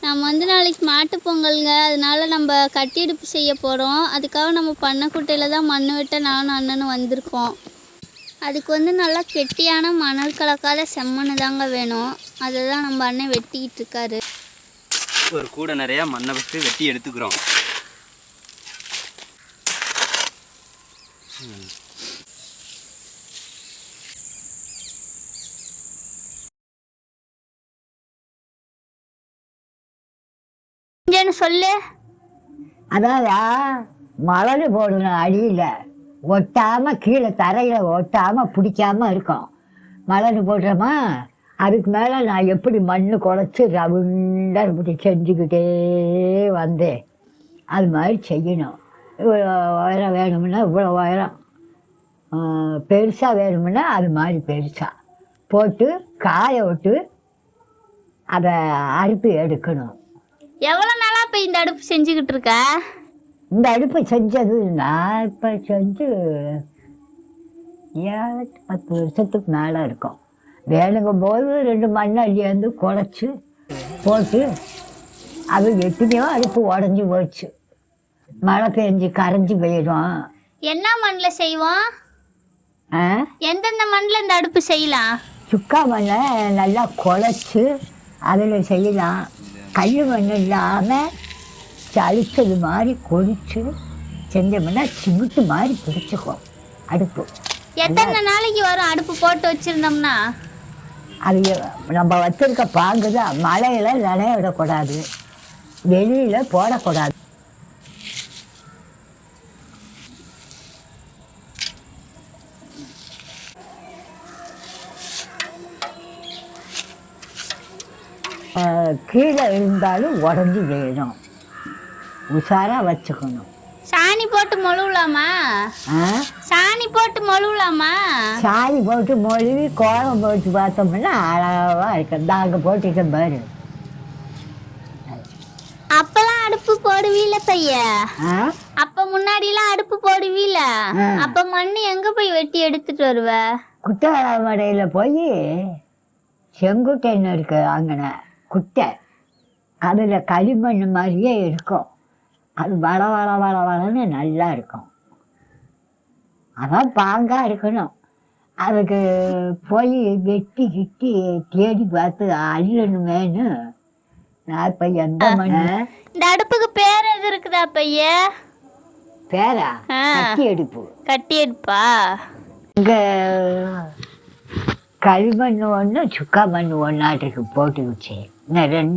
நம்ம நாளைக்கு மாட்டு பொங்கலுங்க. அதனால நம்ம கட்டி அடுப்பு செய்ய போகிறோம். அதுக்காக நம்ம பண்ணைக்குட்டையில் தான் மண் வெட்ட நானும் அண்ணனும் வந்திருக்கோம். அதுக்கு நல்லா கெட்டியான மணல் கலக்காத செம்மண் தாங்க வேணும். அதை தான் நம்ம அண்ணன் வெட்டிக்கிட்டு இருக்காரு. ஒரு கூட நிறையா மண்ணை வச்சு வெட்டி எடுத்துக்கிறோம். சொல்லு. அதாவதா மணல் போடணும், அடியில் ஒட்டாம கீழே தரையில ஒட்டாம பிடிக்காம இருக்கும். மணல் போடுறோமா, அதுக்கு மேலே நான் எப்படி மண் குழச்சி ரவுண்டாக இப்படி செஞ்சுக்கிட்டே வந்தேன். அது மாதிரி செய்யணும். இவ்வளோ உயரம் வேணும்னா இவ்வளோ உயரம், பெருசாக வேணும்னா அது மாதிரி பெருசாக போட்டு காய விட்டு அதை அறுத்து எடுக்கணும். எவ்வளோ நாளாக இப்போ இந்த அடுப்பு செஞ்சுக்கிட்டு இருக்க? இந்த அடுப்பு செஞ்சது நான் இப்போ செஞ்சு 7-10 வருஷத்துக்கு மேலே இருக்கும். வேணுங்கும் போது 2 மண் அள்ளியாந்து குழச்சி போட்டு அது எத்தனையோ அடுப்பு உடஞ்சி போச்சு. மழை பெஞ்சு கரைஞ்சி போயிடும். என்ன மண்ணில் செய்வோம்? எந்தெந்த மண்ணில் இந்த அடுப்பு செய்யலாம்? சுக்கா மண்ணை நல்லா குழச்சி அதில் செய்யலாம். கல் மண் இல்லாமல் சளிச்சது மாதிரி கொதிச்சு செஞ்சோம்னா சிமிட்டு மாதிரி பிடிச்சிக்கும் அடுப்பு. எத்தனை நாளைக்கு வரும் அடுப்பு போட்டு வச்சுருந்தோம்னா? அது நம்ம வச்சிருக்க பாங்கு தான். மழையில் நனைய விடக்கூடாது, வெளியில் போடக்கூடாது. கீழே இருந்தாலும் உடஞ்சி வேணும், உஷாராக வச்சுக்கணும். சாணி போட்டு மொழுவலாமா? சாணி போட்டு மொழுவலாமா? சாணி போட்டு மொழுவி கோலம் போட்டு பார்த்தோம்னா அழகாக இருக்கு. நாங்கள் போட்டுருக்கேன் பாரு. அப்பெல்லாம் அடுப்பு போடுவீல பைய? அப்ப முன்னாடிலாம் அடுப்பு போடுவீல? அப்ப மண்ணு எங்க போய் வெட்டி எடுத்துட்டு வருவ? குட்டை மடையில் போய் செங்குட்டைன்னு இருக்கு அங்கன குட்டை, அதில் களிமண் மாதிரியே இருக்கும். அது வள வள வள வளன்னு நல்லா இருக்கும். அதான் பாங்காக இருக்கணும். அதுக்கு போய் வெட்டி கிட்டி தேடி பார்த்து அள்ளணுமேனு நான் இப்போ எந்த மண். இந்த அடுப்புக்கு பேர் எது இருக்குதா பைய? பேரா? கட்டி அடுப்பு. கட்டி அடுப்பா? இங்கே களிமண் ஒன்று சுக்கா மண் ஒன்றாட்டுக்கு போட்டு வச்சேன். இன்னும் 2